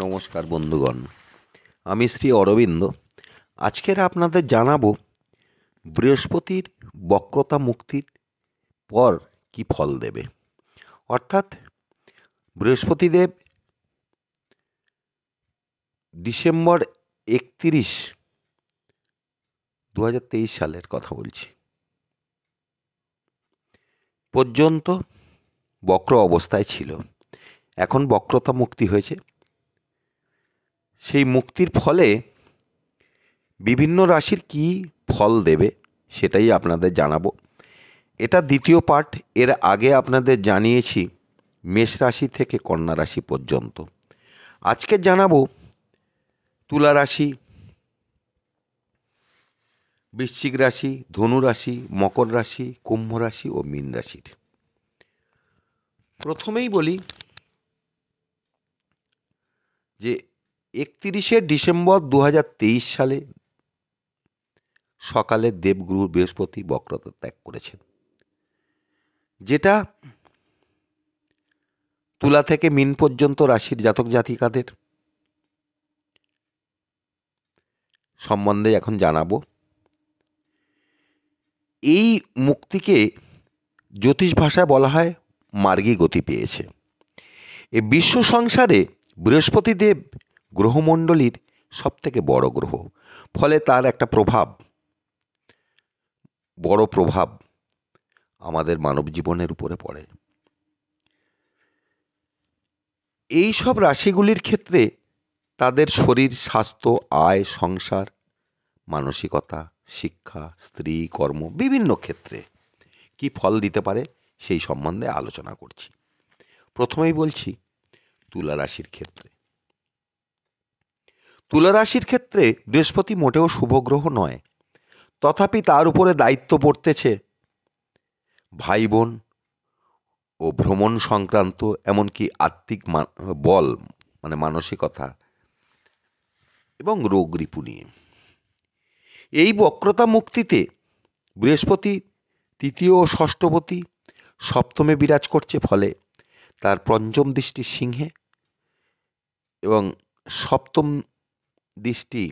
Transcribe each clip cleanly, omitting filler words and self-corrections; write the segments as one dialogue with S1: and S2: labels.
S1: নমস্কার বন্ধুগণ, আমি শ্রী অরবিন্দ। আজকের আপনাদের জানাবো বৃহস্পতির বক্রতা মুক্তির পর কি ফল দেবে। অর্থাৎ বৃহস্পতিদেব ডিসেম্বর 31, 2023 সালের কথা বলছি পর্যন্ত বক্র অবস্থায় ছিল। এখন বক্রতা মুক্তি হয়েছে। সেই মুক্তির ফলে বিভিন্ন রাশির কি ফল দেবে সেটাই আপনাদের জানাবো। এটা দ্বিতীয় পার্ট। এর আগে আপনাদের জানিয়েছি মেষ রাশি থেকে কন্যা রাশি পর্যন্ত। আজকে জানাবো তুলা রাশি, বৃশ্চিক রাশি, ধনু রাশি, মকর রাশি, কুম্ভ রাশি ও মীন রাশির। প্রথমেই বলি যে 31শে ডিসেম্বর 2023 সালে সকালে দেবগুরু বৃহস্পতি বক্রতা ত্যাগ করেছেন, যেটা তুলা থেকে মীন পর্যন্ত রাশির জাতক জাতিকাদের সম্বন্ধে এখন জানাবো। এই মুক্তিকে জ্যোতিষ ভাষায় বলা হয় মার্গী গতি পেয়েছে। এই বিশ্ব সংসারে বৃহস্পতিদেব গ্রহমণ্ডলীর সবথেকে বড় গ্রহ, ফলে তার একটা বড় প্রভাব আমাদের মানব জীবনের উপরে পড়ে। এই সব রাশিগুলির ক্ষেত্রে তাদের শরীর, স্বাস্থ্য, আয়, সংসার, মানসিকতা, শিক্ষা, স্ত্রী, কর্ম, বিভিন্ন ক্ষেত্রে কি ফল দিতে পারে সেই সম্বন্ধে আলোচনা করছি। প্রথমেই বলছি তুলা রাশির ক্ষেত্রে। তুলা রাশির ক্ষেত্রে বৃহস্পতি মোটেও শুভ গ্রহ নয়, তথাপি তার উপরে দায়িত্ব পড়তেছে ভাই বোন ও ভ্রমণ সংক্রান্ত, এমনকি আত্মিক বল মানে মানসিকতা এবং রোগ রিপু নিয়ে। এই বক্রতা মুক্তিতে বৃহস্পতি তৃতীয় ও ষষ্ঠপতি সপ্তমে বিরাজ করছে, ফলে তার পঞ্চম দৃষ্টি সিংহে এবং সপ্তম দৃষ্টি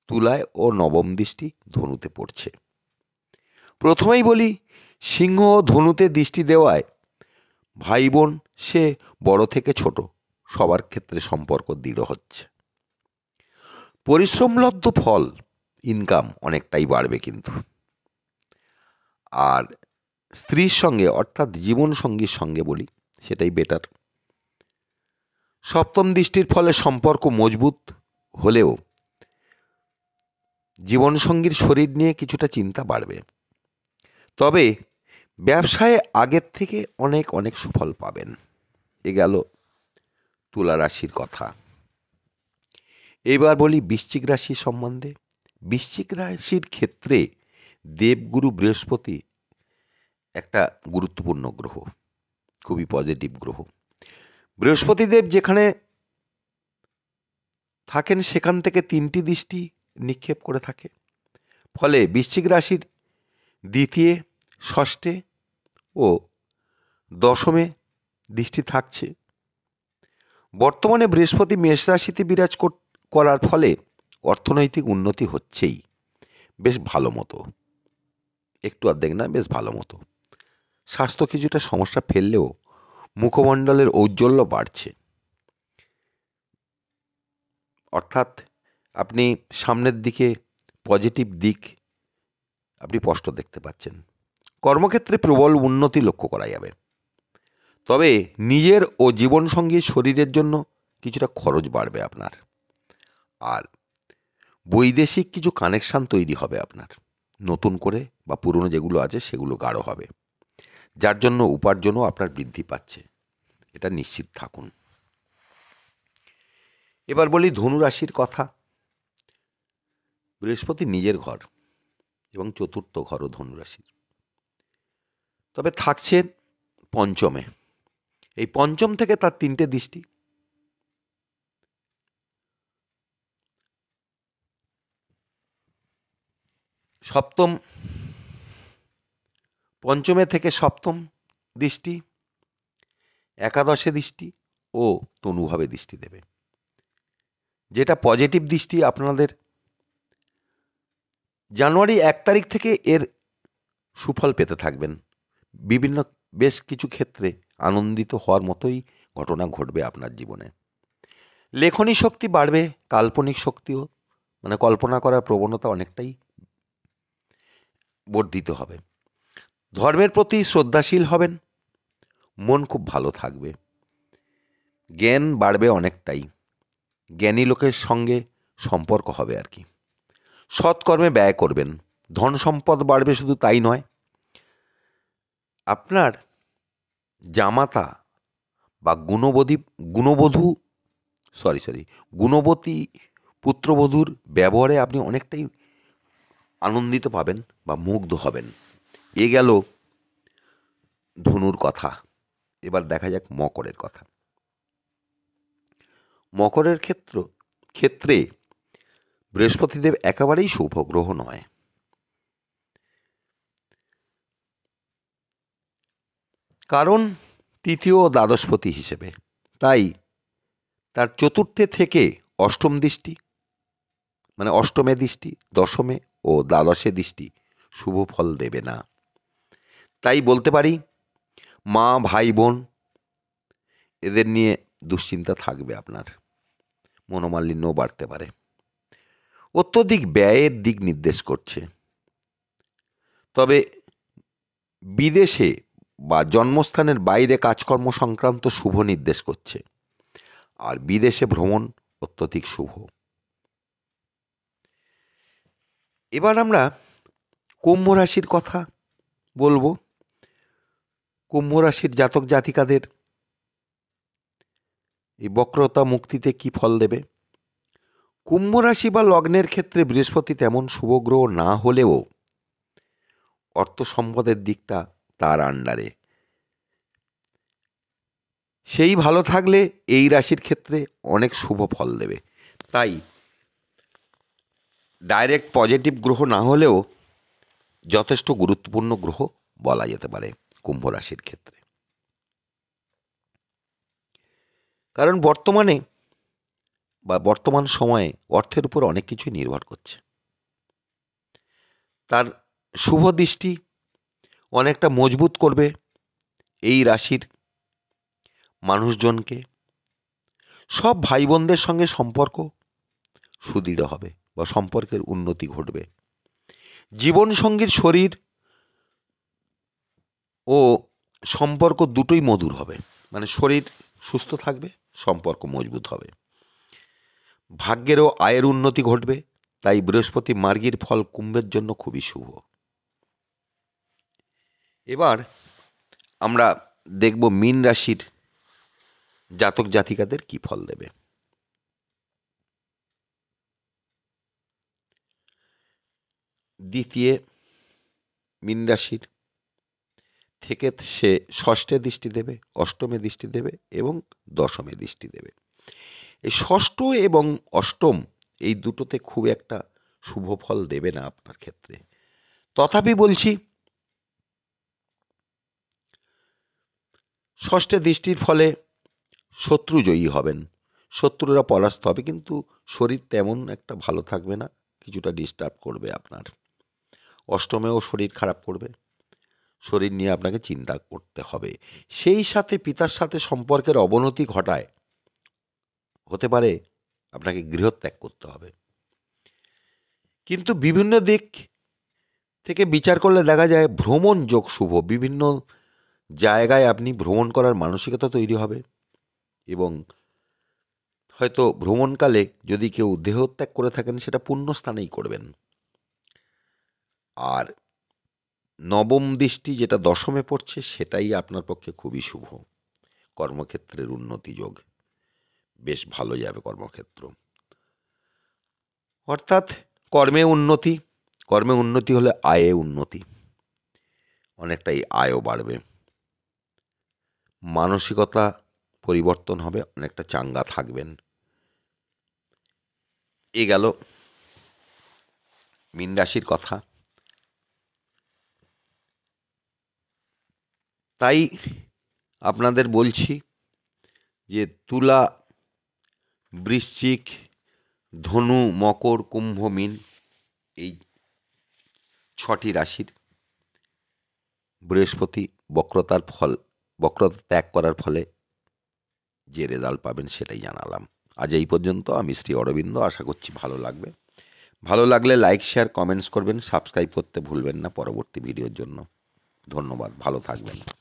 S1: তুলায় ও নবম দৃষ্টি ধনুতে পড়ছে। প্রথমেই বলি, সিংহ ও ধনুতে দৃষ্টি দেওয়ায় ভাই বোন, সে বড় থেকে ছোট, সবার ক্ষেত্রে সম্পর্ক দৃঢ় হচ্ছে। পরিশ্রমলব্ধ ফল, ইনকাম অনেকটাই বাড়বে কিন্তু। আর স্ত্রীর সঙ্গে অর্থাৎ জীবনসঙ্গীর সঙ্গে বলি, সেটাই বেটার। সপ্তম দৃষ্টির ফলে সম্পর্ক মজবুত হলেও জীবনসঙ্গীর শরীর নিয়ে কিছুটা চিন্তা বাড়বে। তবে ব্যবসায় আগের থেকে অনেক সুফল পাবেন। এ গেল তুলা রাশির কথা। এবার বলি বৃশ্চিক রাশি সম্বন্ধে। বৃশ্চিক রাশির ক্ষেত্রে দেবগুরু বৃহস্পতি একটা গুরুত্বপূর্ণ গ্রহ, খুবই পজিটিভ গ্রহ। বৃহস্পতিদেব যেখানে থাকেন সেখান থেকে 3টি দৃষ্টি নিক্ষেপ করে থাকে, ফলে বৃশ্চিক রাশির দ্বিতীয়, ষষ্ঠে ও দশমে দৃষ্টি থাকছে। বর্তমানে বৃহস্পতি মেষ রাশিতে বিরাজ করার ফলে অর্থনৈতিক উন্নতি হচ্ছেই বেশ ভালো মতো, একটু অর্ধেক না, বেশ ভালো মতো। স্বাস্থ্য কিছুটা সমস্যা ফেললেও মুখমণ্ডলের ঔজ্জ্বল্য বাড়ছে। অর্থাৎ আপনি সামনের দিকে পজিটিভ দিক আপনি স্পষ্ট দেখতে পাচ্ছেন। কর্মক্ষেত্রে প্রবল উন্নতি লক্ষ্য করা যাবে। তবে নিজের ও জীবনসঙ্গীর শরীরের জন্য কিছুটা খরচ বাড়বে আপনার। আর বৈদেশিক কিছু কানেকশান তৈরি হবে আপনার, নতুন করে বা পুরনো যেগুলো আছে সেগুলো গাঢ় হবে, যার জন্য উপার্জনও আপনার বৃদ্ধি পাচ্ছে, এটা নিশ্চিত থাকুন। এবার বলি ধনু রাশির কথা। বৃহস্পতি নিজের ঘর এবং চতুর্থ ঘরও ধনু রাশির, তবে থাকছেন পঞ্চমে। এই পঞ্চম থেকে তার 3টে দৃষ্টি। পঞ্চমে থেকে সপ্তম দৃষ্টি, একাদশে দৃষ্টি ও তনুভাবে দৃষ্টি দেবে। যেটা পজিটিভ দৃষ্টি আপনাদের জানুয়ারি 1 তারিখ থেকে এর সুফল পেতে থাকবেন। বিভিন্ন বেশ কিছু ক্ষেত্রে আনন্দিত হওয়ার মতোই ঘটনা ঘটবে আপনার জীবনে। লেখনী শক্তি বাড়বে, কাল্পনিক শক্তিও মানে কল্পনা করার প্রবণতা অনেকটাই বর্ধিত হবে। ধর্মের প্রতি শ্রদ্ধাশীল হবেন, মন খুব ভালো থাকবে, জ্ঞান বাড়বে অনেকটাই, জ্ঞানী লোকের সঙ্গে সম্পর্ক হবে আর কি। সৎকর্মে ব্যয় করবেন, ধন সম্পদ বাড়বে, শুধু তাই নয়, আপনার জামাতা বা গুণবতী পুত্রবধূর ব্যবহারে আপনি অনেকটাই আনন্দিত পাবেন বা মুগ্ধ হবেন। এ গেল ধনুর কথা। এবার দেখা যাক মকরের কথা। মকরের ক্ষেত্রে বৃহস্পতিদেব একেবারেই শুভ গ্রহ নয়। কারণ তৃতীয় ও দ্বাদশপতি হিসেবে, তাই তার চতুর্থে থেকে অষ্টম দৃষ্টি মানে অষ্টমে দৃষ্টি, দশমে ও দ্বাদশে দৃষ্টি শুভ ফল দেবে না। তাই বলতে পারি মা, ভাই, বোন এদের নিয়ে দুশ্চিন্তা থাকবে, আপনার মনোমালিন্যও বাড়তে পারে। অত্যধিক ব্যয়ের দিক নির্দেশ করছে। তবে বিদেশে বা জন্মস্থানের বাইরে কাজকর্ম সংক্রান্ত শুভ নির্দেশ করছে, আর বিদেশে ভ্রমণ অত্যধিক শুভ। এবার আমরা কুম্ভ রাশির কথা বলবো। কুম্ভ রাশির জাতক জাতিকাদের এই বক্রতা মুক্তিতে কি ফল দেবে? কুম্ভ রাশি বা লগ্নের ক্ষেত্রে বৃহস্পতি তেমন শুভ গ্রহ না হলেও অর্থ সম্পদের দিকটা তার আন্ডারে, সেই ভালো থাকলে এই রাশির ক্ষেত্রে অনেক শুভ ফল দেবে। তাই ডাইরেক্ট পজিটিভ গ্রহ না হলেও যথেষ্ট গুরুত্বপূর্ণ গ্রহ বলা যেতে পারে কুম্ভ রাশির ক্ষেত্রে। কারণ বর্তমান সময়ে অর্থের উপর অনেক কিছুই নির্ভর করছে। তার শুভ দৃষ্টি অনেকটা মজবুত করবে এই রাশির মানুষজনকে। সব ভাই বোনদের সঙ্গে সম্পর্ক সুদৃঢ় হবে বা সম্পর্কের উন্নতি ঘটবে। জীবনসঙ্গীর শরীর ও সম্পর্ক দুটোই মধুর হবে, মানে শরীর সুস্থ থাকবে, সম্পর্ক মজবুত হবে। ভাগ্যেরও আয়ের উন্নতি ঘটবে। তাই বৃহস্পতি মার্গীর ফল কুম্ভের জন্য খুবই শুভ। এবার আমরা দেখব মীন রাশির জাতক জাতিকাদের কি ফল দেবে। দ্বিতীয় মীন রাশির থেকে সে ষষ্ঠে দৃষ্টি দেবে, অষ্টমে দৃষ্টি দেবে এবং দশমে দৃষ্টি দেবে। এই ষষ্ঠ এবং অষ্টম এই দুটোতে খুব একটা শুভ ফল দেবে না আপনার ক্ষেত্রে। তথাপি বলছি, ষষ্ঠে দৃষ্টির ফলে শত্রু জয়ী হবেন, শত্রুরা পরাস্ত হবে, কিন্তু শরীর তেমন একটা ভালো থাকবে না, কিছুটা ডিস্টার্ব করবে আপনার। অষ্টমেও শরীর খারাপ করবে, শরীর নিয়ে আপনাকে চিন্তা করতে হবে। সেই সাথে পিতার সাথে সম্পর্কের অবনতি ঘটায়, হতে পারে আপনাকে গৃহত্যাগ করতে হবে। কিন্তু বিভিন্ন দিক থেকে বিচার করলে দেখা যায় ভ্রমণ যোগ শুভ। বিভিন্ন জায়গায় আপনি ভ্রমণ করার মানসিকতা তৈরি হবে এবং হয়তো ভ্রমণকালে যদি কেউ দেহত্যাগ করে থাকেন সেটা পুণ্যস্থানেই করবেন। আর নবম দৃষ্টি যেটা দশমে পড়ছে সেটাই আপনার পক্ষে খুবই শুভ। কর্মক্ষেত্রের উন্নতি যোগ বেশ ভালো যাবে কর্মক্ষেত্র, অর্থাৎ কর্মে উন্নতি হলে আয়ে উন্নতি, অনেকটাই আয়ও বাড়বে, মানসিকতা পরিবর্তন হবে, অনেকটা চাঙ্গা থাকবেন। এ গেল মীন রাশির কথা। তাই আপনাদের বলছি যে তুলা, বৃশ্চিক, ধনু, মকর, কুম্ভ, মীন এই 6টি রাশির বৃহস্পতি বক্রতা ত্যাগ করার ফলে যে রেজাল্ট পাবেন সেটাই জানালাম। আজ এই পর্যন্ত। আমি শ্রী অরবিন্দ। আশা করছি ভালো লাগবে। ভালো লাগলে লাইক, শেয়ার, কমেন্টস করবেন। সাবস্ক্রাইব করতে ভুলবেন না পরবর্তী ভিডিওর জন্য। ধন্যবাদ। ভালো থাকবেন।